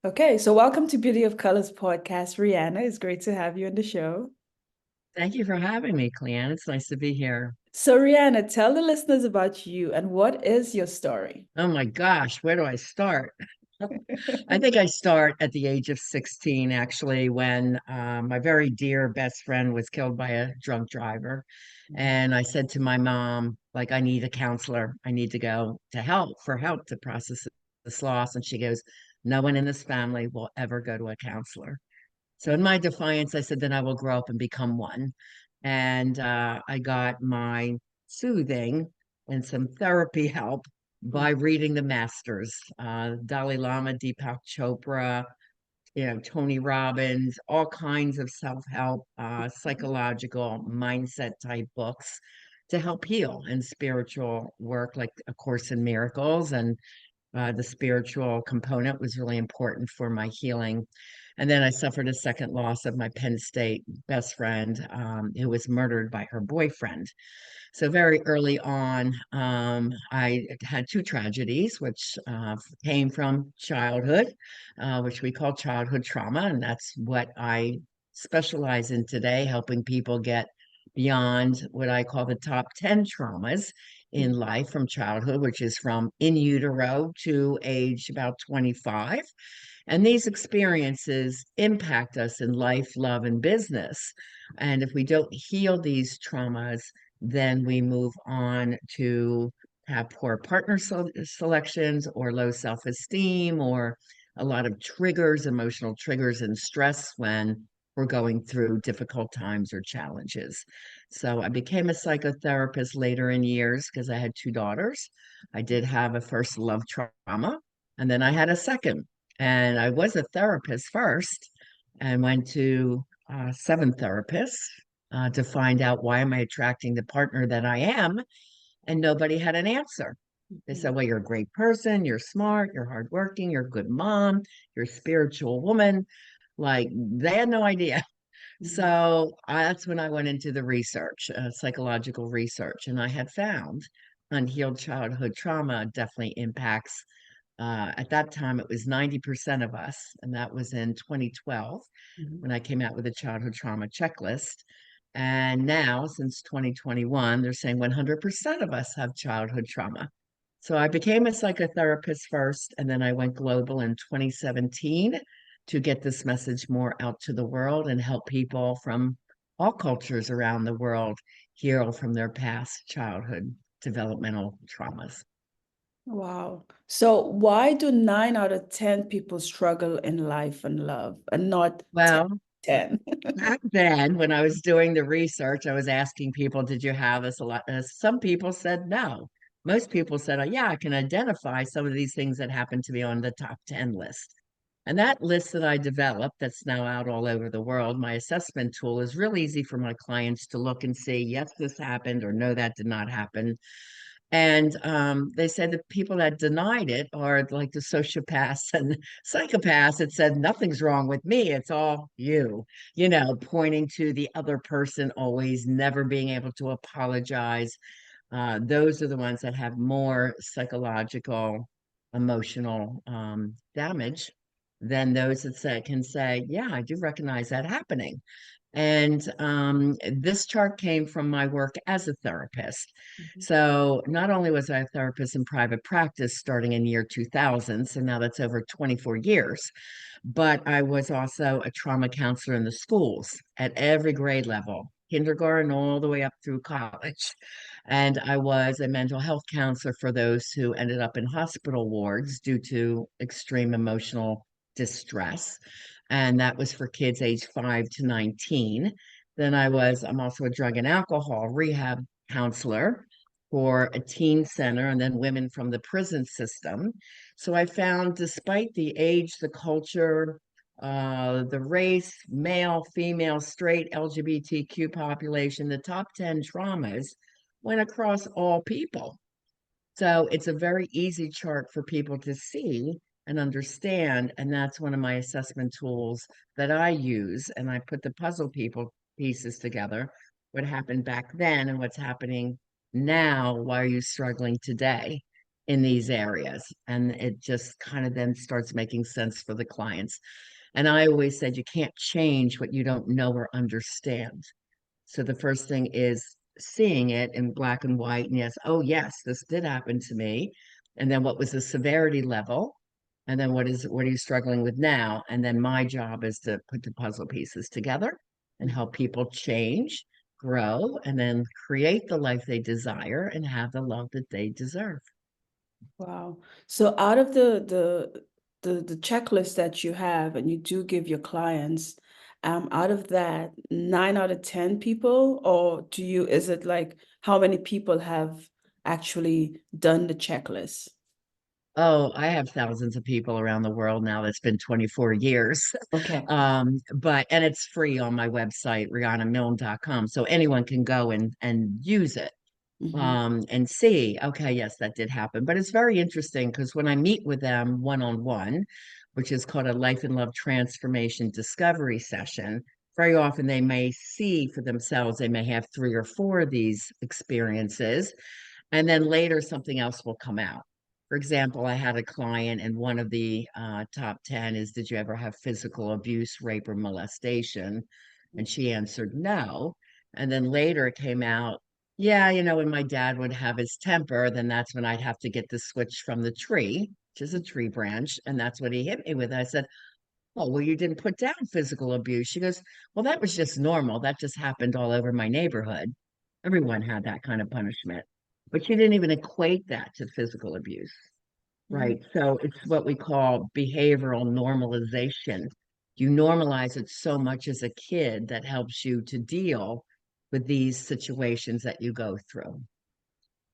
Okay, so welcome to Beauty of Colors podcast, Rihanna. It's great to have you on the show. Thank you for having me, Cleanne. It's nice to be here. So, Rihanna, tell the listeners about you and what is your story? Oh my gosh, where do I start? I think I start at the age of 16, actually, when my very dear best friend was killed by a drunk driver. And I said to my mom, like, I need a counselor. I need to go to help for help to process this loss. And she goes, no one in this family will ever go to a counselor. So in my defiance, I said, then I will grow up and become one. And I got my soothing and some therapy help by reading the masters, Dalai Lama, Deepak Chopra, Tony Robbins, all kinds of self-help, psychological mindset type books to help heal and spiritual work, like A Course in Miracles. And the spiritual component was really important for my healing. And then I suffered a second loss of my Penn State best friend, who was murdered by her boyfriend. So very early on, I had two tragedies, which came from childhood, which we call childhood trauma, and that's what I specialize in today, helping people get beyond what I call the top 10 traumas in life from childhood, which is from in utero to age about 25. And these experiences impact us in life, love, and business. And if we don't heal these traumas, then we move on to have poor partner selections or low self-esteem or a lot of triggers, emotional triggers and stress when we're going through difficult times or challenges. So I became a psychotherapist later in years because I had two daughters. I did have a first love trauma, and then I had a second. And I was a therapist first and went to seven therapists to find out why am I attracting the partner that I am, and nobody had an answer. They said, well, you're a great person, you're smart, you're hardworking, you're a good mom, you're a spiritual woman. Like they had no idea. So that's when I went into the research, psychological research, and I had found unhealed childhood trauma definitely impacts. At that time, it was 90% of us, and that was in 2012 when I came out with a childhood trauma checklist. And now, since 2021, they're saying 100% of us have childhood trauma. So I became a psychotherapist first, and then I went global in 2017 to get this message more out to the world and help people from all cultures around the world heal from their past childhood developmental traumas. Wow. So, why do 9 out of 10 people struggle in life and love and not Well, 10? back then, when I was doing the research, I was asking people, did you have this a lot? Some people said no. Most people said, oh, yeah, I can identify some of these things that happen to be on the top 10 list. And that list that I developed, that's now out all over the world, my assessment tool is real easy for my clients to look and see, yes, this happened, or no, that did not happen. And they said the people that denied it are like the sociopaths and psychopaths that said, nothing's wrong with me. It's all pointing to the other person, always never being able to apologize. Those are the ones that have more psychological, emotional damage than those that can say, yeah, I do recognize that happening. And this chart came from my work as a therapist. So not only was I a therapist in private practice starting in year 2000, so now that's over 24 years, but I was also a trauma counselor in the schools at every grade level, kindergarten all the way up through college. And I was a mental health counselor for those who ended up in hospital wards due to extreme emotional distress, and that was for kids age 5 to 19. Then I'm also a drug and alcohol rehab counselor for a teen center and then women from the prison system. So I found despite the age, the culture, the race, male, female, straight, LGBTQ population, the top 10 traumas went across all people. So it's a very easy chart for people to see and understand. And that's one of my assessment tools that I use. And I put the puzzle people pieces together, what happened back then and what's happening now. Why are you struggling today? in these areas. And it just kind of then starts making sense for the clients. And I always said, you can't change what you don't know or understand. So the first thing is seeing it in black and white. And yes, oh, yes, this did happen to me. And then what was the severity level? And then what are you struggling with now? And then my job is to put the puzzle pieces together and help people change, grow, and then create the life they desire and have the love that they deserve. Wow. So out of the checklist that you have and you do give your clients, out of that, 9 out of 10 people, or is it like how many people have actually done the checklist? Oh, I have thousands of people around the world now. That's been 24 years. Okay. And it's free on my website, rianamilne.com. So anyone can go and use it Hmm. and see, okay, yes, that did happen. But it's very interesting because when I meet with them one-on-one, which is called a life and love transformation discovery session, very often they may see for themselves, they may have 3 or 4 of these experiences, and then later something else will come out. For example, I had a client, and one of the top 10 is, did you ever have physical abuse, rape, or molestation? And she answered no. And then later it came out, yeah, when my dad would have his temper, then that's when I'd have to get the switch from the tree, which is a tree branch. And that's what he hit me with. I said, oh, well, you didn't put down physical abuse. She goes, well, that was just normal. That just happened all over my neighborhood. Everyone had that kind of punishment. But she didn't even equate that to physical abuse, Mm. right? So it's what we call behavioral normalization. You normalize it so much as a kid that helps you to deal with these situations that you go through.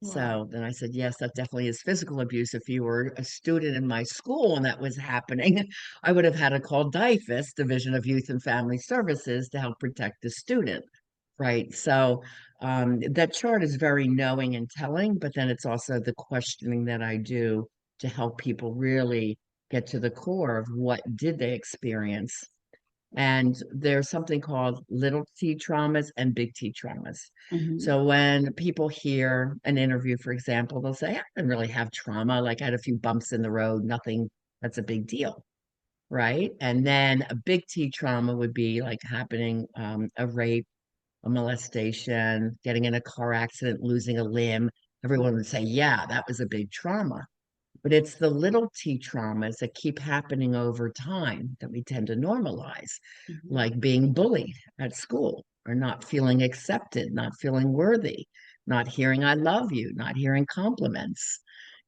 Wow. So then I said, yes, that definitely is physical abuse. If you were a student in my school and that was happening, I would have had to call DIFUS, Division of Youth and Family Services, to help protect the student. Right. So that chart is very knowing and telling, but then it's also the questioning that I do to help people really get to the core of what did they experience. And there's something called little t traumas and big T traumas. Hmm. So when people hear an interview, for example, they'll say, I didn't really have trauma. Like I had a few bumps in the road, nothing that's a big deal. Right. And then a big T trauma would be like happening a rape, a molestation, getting in a car accident, losing a limb. Everyone would say, yeah, that was a big trauma. But it's the little t traumas that keep happening over time that we tend to normalize, Hmm. like being bullied at school or not feeling accepted, not feeling worthy, not hearing I love you, not hearing compliments.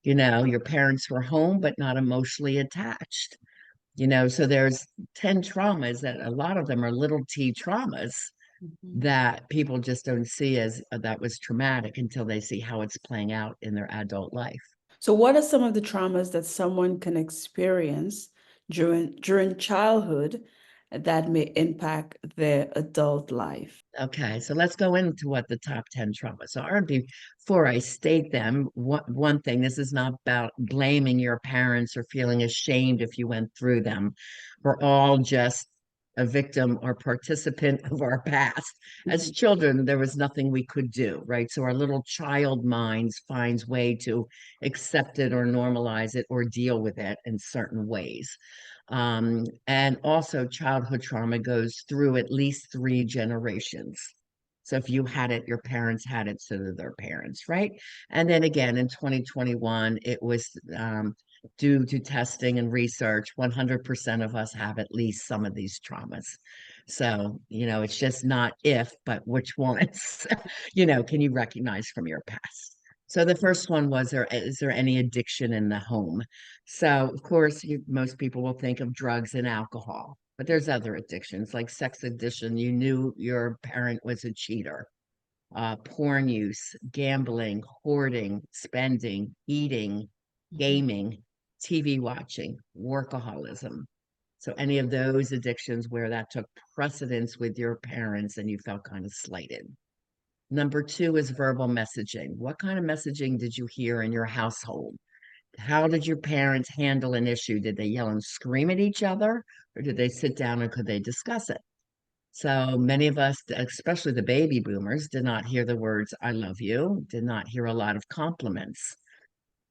Your parents were home, but not emotionally attached. So there's 10 traumas that a lot of them are little t traumas Hmm. that people just don't see as that was traumatic until they see how it's playing out in their adult life. So what are some of the traumas that someone can experience during childhood that may impact their adult life? Okay, so let's go into what the top 10 traumas are. And before I state them, one thing, this is not about blaming your parents or feeling ashamed if you went through them. We're all just a victim or participant of our past. As Mhm. children, there was nothing we could do, right? So our little child minds finds way to accept it or normalize it or deal with it in certain ways. And also, childhood trauma goes through at least 3 generations. So if you had it, your parents had it, so did their parents, right? And then again, in 2021, it was due to testing and research, 100% of us have at least some of these traumas. So, it's just not if, but which ones, can you recognize from your past? So the first one was, is there any addiction in the home? So, of course, most people will think of drugs and alcohol, but there's other addictions like sex addiction. You knew your parent was a cheater, porn use, gambling, hoarding, spending, eating, Mhm. gaming, TV watching, workaholism. So, any of those addictions where that took precedence with your parents and you felt kind of slighted. Number 2 is verbal messaging. What kind of messaging did you hear in your household? How did your parents handle an issue? Did they yell and scream at each other, or did they sit down and could they discuss it? So many of us, especially the baby boomers, did not hear the words, I love you, did not hear a lot of compliments.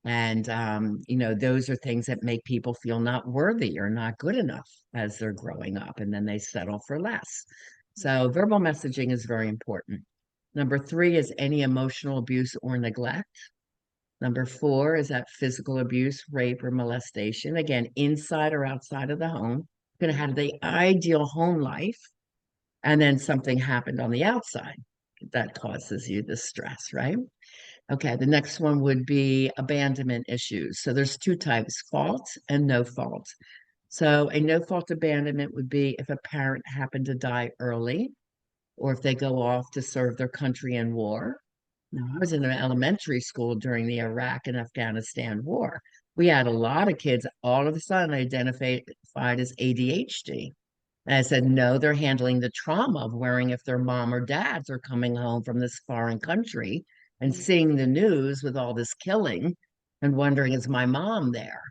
And, those are things that make people feel not worthy or not good enough as they're growing up, and then they settle for less. So, verbal messaging is very important. Number three is any emotional abuse or neglect. Number four is that physical abuse, rape, or molestation, again, inside or outside of the home. Going to have the ideal home life, and then something happened on the outside that causes you the stress, right? Okay, the next one would be abandonment issues. So there's two types, fault and no fault. So a no fault abandonment would be if a parent happened to die early or if they go off to serve their country in war. Now, I was in an elementary school during the Iraq and Afghanistan war. We had a lot of kids all of a sudden identified as ADHD. And I said, no, they're handling the trauma of worrying if their mom or dads are coming home from this foreign country and seeing the news with all this killing and wondering, is my mom there?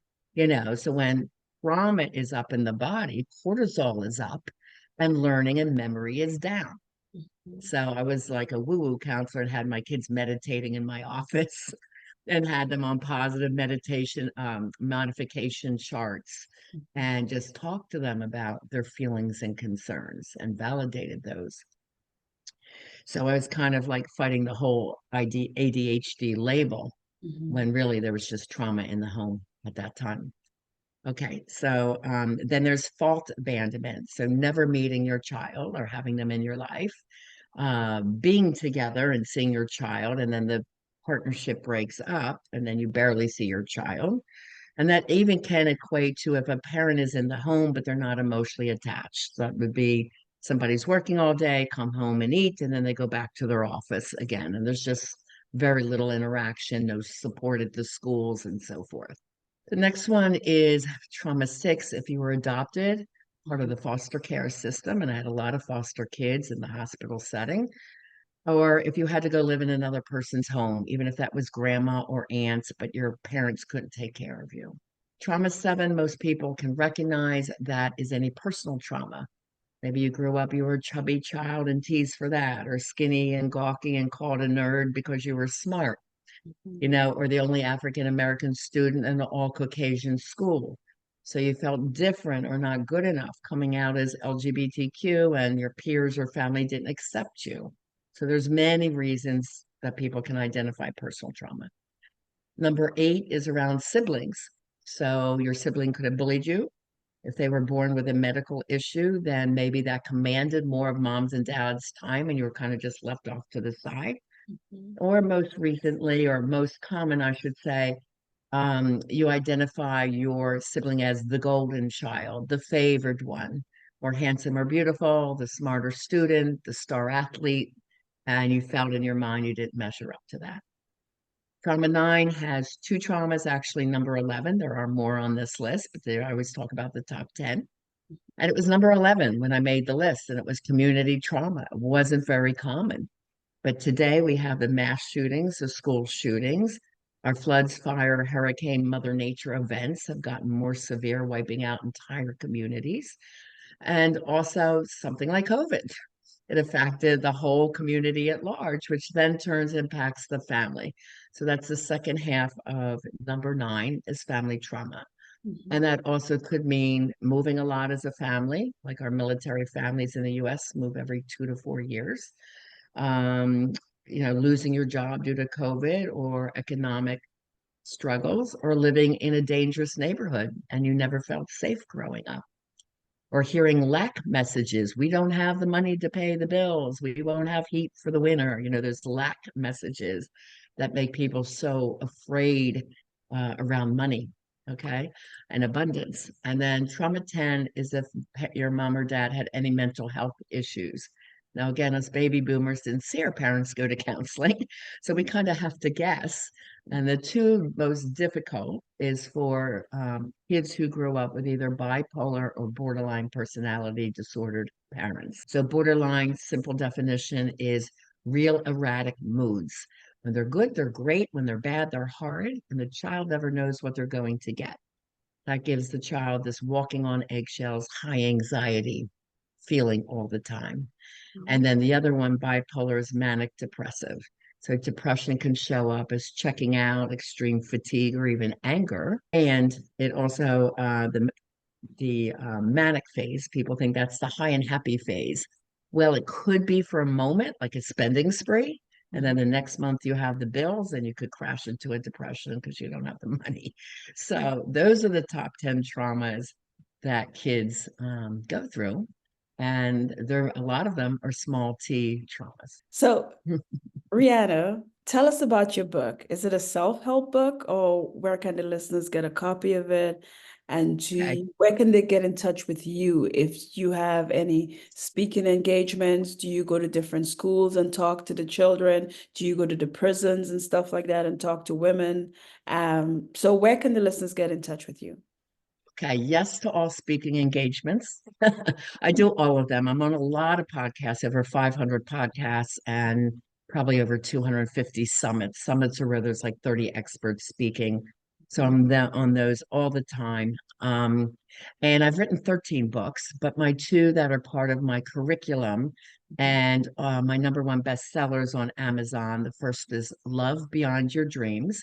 So when trauma is up in the body, cortisol is up and learning and memory is down. So I was like a woo-woo counselor and had my kids meditating in my office and had them on positive meditation modification charts and just talked to them about their feelings and concerns and validated those. So I was kind of like fighting the whole ADHD label when really there was just trauma in the home at that time. Okay, so then there's fault abandonment. So never meeting your child or having them in your life, being together and seeing your child, and then the partnership breaks up, and then you barely see your child. And that even can equate to if a parent is in the home, but they're not emotionally attached. So that would be somebody's working all day, come home and eat, and then they go back to their office again. And there's just very little interaction, no support at the schools, and so forth. The next one is trauma six. If you were adopted, part of the foster care system, and I had a lot of foster kids in the hospital setting, or if you had to go live in another person's home, even if that was grandma or aunts, but your parents couldn't take care of you. Trauma seven, most people can recognize that is any personal trauma. Maybe you grew up, you were a chubby child and teased for that, or skinny and gawky and called a nerd because you were smart, or the only African American student in an all Caucasian school. So you felt different or not good enough coming out as LGBTQ and your peers or family didn't accept you. So there's many reasons that people can identify personal trauma. Number eight is around siblings. So your sibling could have bullied you. If they were born with a medical issue, then maybe that commanded more of mom's and dad's time and you were kind of just left off to the side. Or most recently, or most common, I should say, you identify your sibling as the golden child, the favored one, or handsome or beautiful, the smarter student, the star athlete, and you felt in your mind you didn't measure up to that. Trauma nine has two traumas, actually number 11. There are more on this list, but I always talk about the top 10. And it was number 11 when I made the list, and it was community trauma. It wasn't very common. But today we have the mass shootings, the school shootings. Our floods, fire, hurricane, Mother Nature events have gotten more severe, wiping out entire communities. And also something like COVID. It affected the whole community at large, which then turns impacts the family. So that's the second half of number 9 is family trauma. And that also could mean moving a lot as a family, like our military families in the US move every 2 to 4 years. Um, losing your job due to COVID or economic struggles, or living in a dangerous neighborhood and you never felt safe growing up, or hearing lack messages. We don't have the money to pay the bills. We won't have heat for the winter. There's lack messages that make people so afraid around money, okay, and abundance. And then trauma 10 is if your mom or dad had any mental health issues. Now, again, as baby boomers didn't see our parents go to counseling, so we kind of have to guess. And the two most difficult is for kids who grew up with either bipolar or borderline personality disordered parents. So borderline, simple definition, is real erratic moods. When they're good, they're great. When they're bad, they're horrid. And the child never knows what they're going to get. That gives the child this walking on eggshells, high anxiety feeling all the time. And then the other one, bipolar, is manic depressive. So depression can show up as checking out, extreme fatigue, or even anger. And it also, the manic phase, people think that's the high and happy phase. Well, it could be for a moment, like a spending spree. And then the next month you have the bills and you could crash into a depression because you don't have the money. So those are the top 10 traumas that kids go through. And there, a lot of them are small t traumas. So, Riana, tell us about your book. Is it a self-help book, or where can the listeners get a copy of it? And Okay. where can they get in touch with you if you have any speaking engagements? Do you go to different schools and talk to the children? Do you go to the prisons and stuff like that and talk to women? So where can the listeners get in touch with you? Okay, yes to all speaking engagements. I do all of them. I'm on a lot of podcasts, over 500 podcasts, and probably over 250 summits. Summits are where there's like 30 experts speaking. So I'm on those all the time. And I've written 13 books, but my two that are part of my curriculum and my number one bestsellers on Amazon. The first is Love Beyond Your Dreams.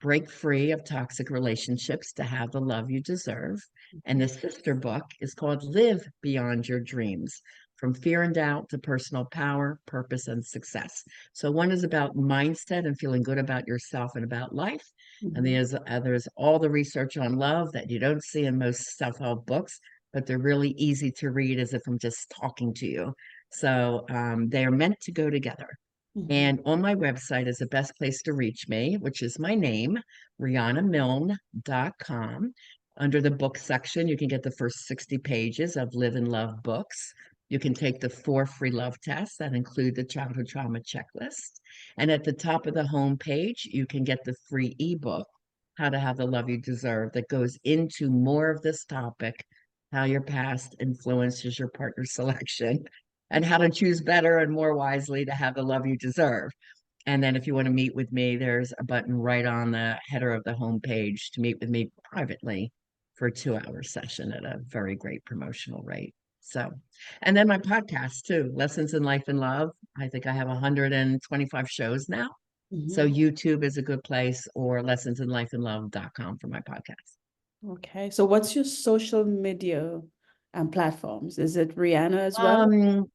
Break free of toxic relationships to have the love you deserve. And the sister book is called Live Beyond Your Dreams, From Fear and Doubt to Personal Power, Purpose, and Success. So one is about mindset and feeling good about yourself and about life. And the other is all the research on love that you don't see in most self-help books, but they're really easy to read as if I'm just talking to you. So they are meant to go together. And on my website is the best place to reach me, which is my name, rianamilne.com. Under the book section, you can get the first 60 pages of Live and Love books. You can take the 4 free love tests that include the childhood trauma checklist. And at the top of the home page, you can get the free ebook, How to Have the Love You Deserve, that goes into more of this topic, how your past influences your partner selection, and how to choose better and more wisely to have the love you deserve. And then if you want to meet with me, there's a button right on the header of the homepage to meet with me privately for a 2-hour session at a very great promotional rate. So, and then my podcast too, Lessons in Life and Love. I think I have 125 shows now. So YouTube is a good place, or lessonsinlifeandlove.com for my podcast. Okay. So what's your social media platforms? Is it Riana as well?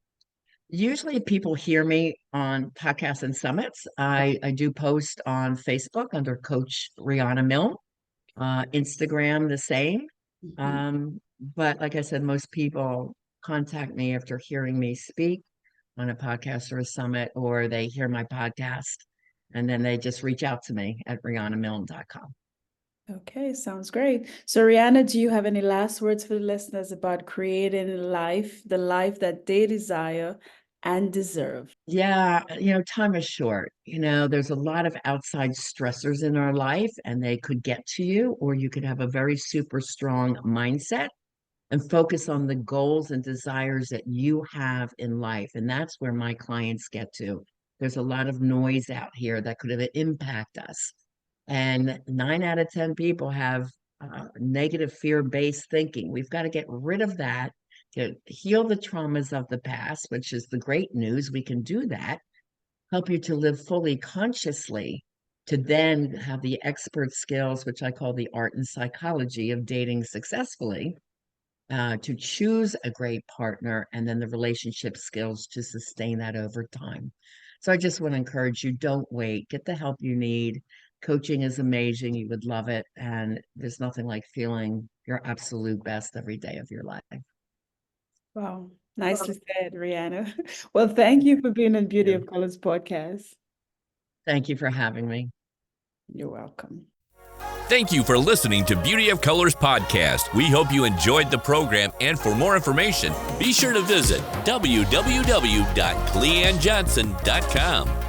Usually people hear me on podcasts and summits. I do post on Facebook under Coach Riana Milne, Instagram the same. But like I said, most people contact me after hearing me speak on a podcast or a summit, or they hear my podcast and then they just reach out to me at rianamilne.com. Okay, sounds great. So, Riana, do you have any last words for the listeners about creating the life that they desire and deserve? Yeah, time is short. There's a lot of outside stressors in our life, and they could get to you, or you could have a very super strong mindset and focus on the goals and desires that you have in life. And that's where my clients get to. There's a lot of noise out here that could impact us. And 9 out of 10 people have negative fear-based thinking. We've got to get rid of that to heal the traumas of the past, which is the great news. We can do that, help you to live fully consciously, to then have the expert skills, which I call the art and psychology of dating successfully, to choose a great partner, and then the relationship skills to sustain that over time. So I just want to encourage you, don't wait, get the help you need. Coaching is amazing. You would love it. And there's nothing like feeling your absolute best every day of your life. Wow, nicely said, Riana. Well, thank you for being on Beauty Yeah. of Colors podcast. Thank you for having me. You're welcome. Thank you for listening to Beauty of Colors podcast. We hope you enjoyed the program, and for more information, be sure to visit www.cleannejohnson.com.